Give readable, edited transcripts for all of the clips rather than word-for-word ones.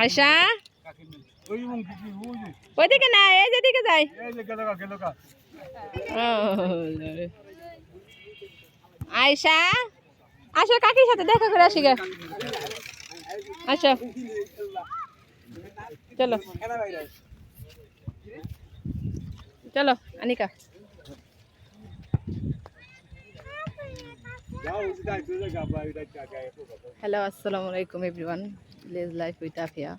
আয়শা ওইদিকে না, এই যেদিকে যাই। আয়শা আসো, কাকির সাথে দেখা করে আসি গে। আসো চলো চলো আনিকা। হ্যালো, আসসালামু আলাইকুম everyone, village life with Afia.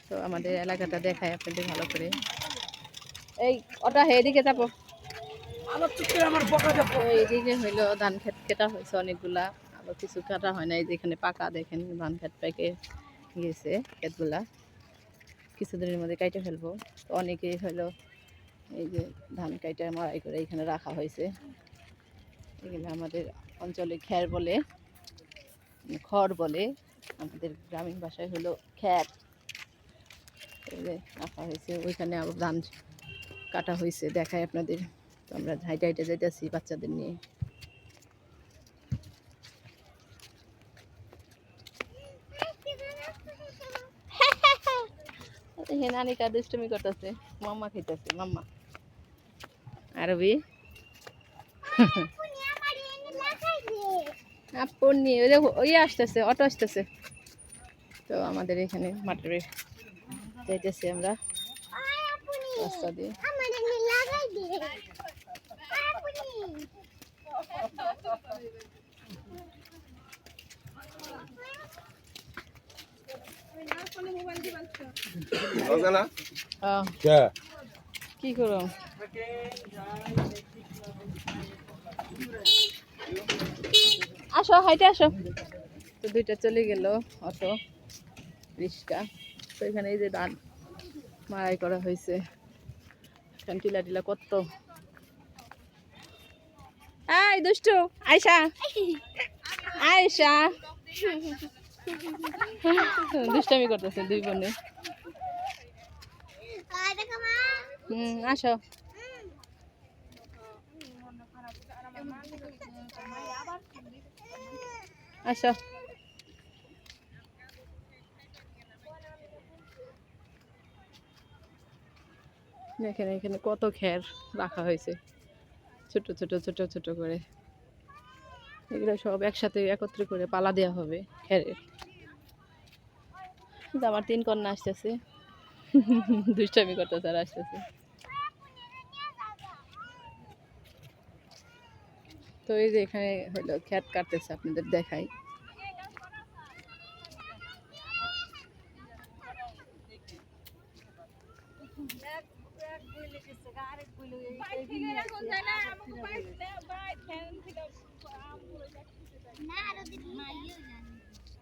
তো আমাদের এলাকাটা দেখায় আপনাদের ভালো করে। এই ওটা এদিকে যাবো, এইদিকে হইলো ধান ক্ষেত কেটা হয়েছে অনেকগুলা, আবার কিছু কাটা হয় না। এই যেখানে পাকা দেখেন ধান ক্ষেত পেকে গিয়েছে, ক্ষেতগুলা কিছুদিনের মধ্যে কাইটে ফেলবো। তো অনেকেই হইলো এই যে ধান কাইটা মাড়াই করে এখানে রাখা হয়েছে। এগুলো আমাদের অঞ্চলে খ্যার বলে, খড় বলে, আমাদের গ্রামীণ ভাষায় হলো খ্যার। রাখা হয়েছে ওইখানে আবার ধান কাটা হয়েছে, দেখায় আপনাদের। তো আমরা হাইটে হাইটে যেতেছি বাচ্চাদের নিয়ে। নানিকা দুষ্টুমি করতেছে, মাম্মা খাইতেছে, মাম্মা আরবি আপন নিয়ে ওই আসতেছে, অটো আসতেছে। তো আমাদের এখানে মাঠে যাইতেছি আমরা রাস্তা দিয়ে। কি করো আসো, হাইটে আসো। তো দুইটা চলে গেল অটো রিক্সা। তো এখানে এই যে ধান মাড়াই করা হয়েছে, এখানে টিলা টিলা কত। এই দুষ্টু আয়শা, আয়শা দুষ্টামি করতেছে দুই বোনে। আসো আসো। দেখেন এখানে কত খ্যার রাখা হয়েছে, ছোট ছোট ছোট ছোট করে। এগুলো সব একসাথে একত্রে করে পালা দেওয়া হবে খ্যারের। আমার 3 কন্যা আসতেছে, দুষ্টামি করতেছে আর আসতেছে। তো এই যে এখানে হলো খ্যাত কাটতেছে, আপনাদের দেখাই।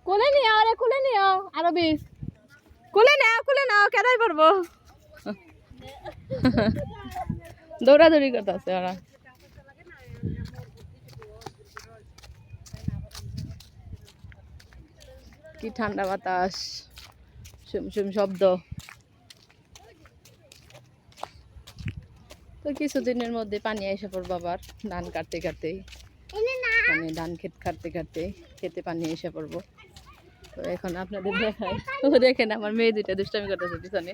কোলে নিও, আরে কোলে নিও, আরবি কোলে নাও কেদাই পারবো। দৌড়াদৌড়ি করতেছে ওরা। কি ঠান্ডা বাতাস, শুমশুম শব্দ। তো কিছুদিনের মধ্যে পানি এসে পড়বো আবার, ধান কাটতে কাটতেই, মানে ধান ক্ষেত কাটতে কাটতে খেতে পানি এসে পড়বো। তো এখন আপনাদের দেখাই। ও দেখেন আমার মেয়ে দুইটা দুষ্টামি করতেছে পিছনে,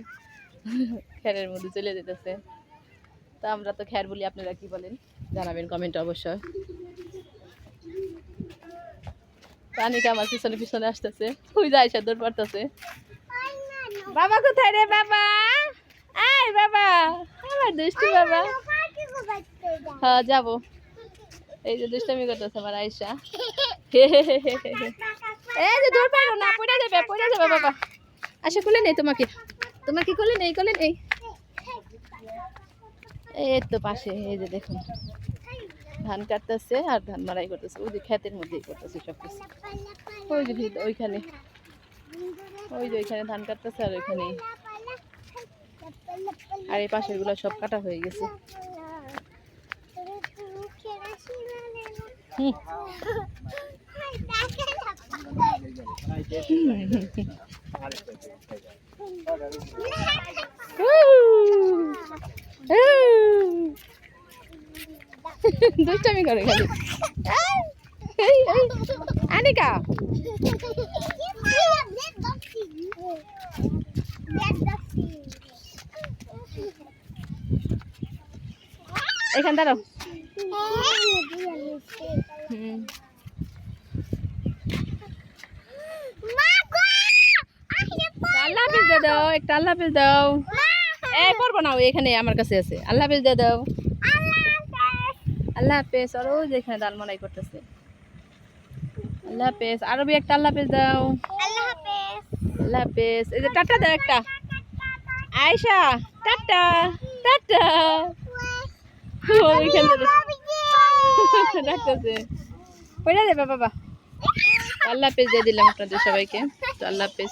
খ্যারের মধ্যে চলে যেতেছে। তো আমরা তো খ্যার বলি, আপনারা কি বলেন জানাবেন কমেন্টে অবশ্যই। পানিকা আমার পিছনে পিছনে আসতেছে, ওই যায় সে দৌড় পারতেছে। বাবা কোথায় রে বাবা? আয় বাবা, আমার দুষ্টু বাবা। হ্যাঁ যাবো। এই যে দুষ্টামি করতেছে আমার আয়শা। এই যে দৌড় পারো না, পড়ে যাবে বাবা। আশা কোলে নেই তোমাকে, তোমাকে কোলে নেই, কোলে নেই। এই তো পাশে এই যে দেখুন ধান কাটতেছে আর ধান মাড়াই করতেছে, ওই যে ক্ষেতের মধ্যেই করতেছে সব কিছু। ওই যে ওইখানে, ওই যে ওইখানে ধান কাটতেছে আর ওইখানে, আর এই পাশের গুলো সব কাটা হয়ে গেছে। দুষ্টামি করে খালি। আনিকা এখানে দাঁড়াও। হুম। আল্লাহ হাফিজ দিয়ে দাও, একটা আল্লাহ হাফিজ দাও। এই করবো না, ওই এখানে আমার কাছে আছে। আল্লাহ হাফিজ দিয়ে দাও। আল্লাহ হাফেজ। আর ওই যে এখানে দালমলাই করতেছে। আল্লাহ হাফেজ। আরবি একটা আল্লাহ হাফেজ দাও। আল্লাহ হাফেজ। এই যে টাটা দাও একটা। Ayesha tata tata. ওইখানে ডাকতেছে। পড়ে যাবে বাবা। আল্লাহ হাফেজ দিয়ে দিলাম আপনাদের সবাইকে। তো আল্লাহ হাফেজ।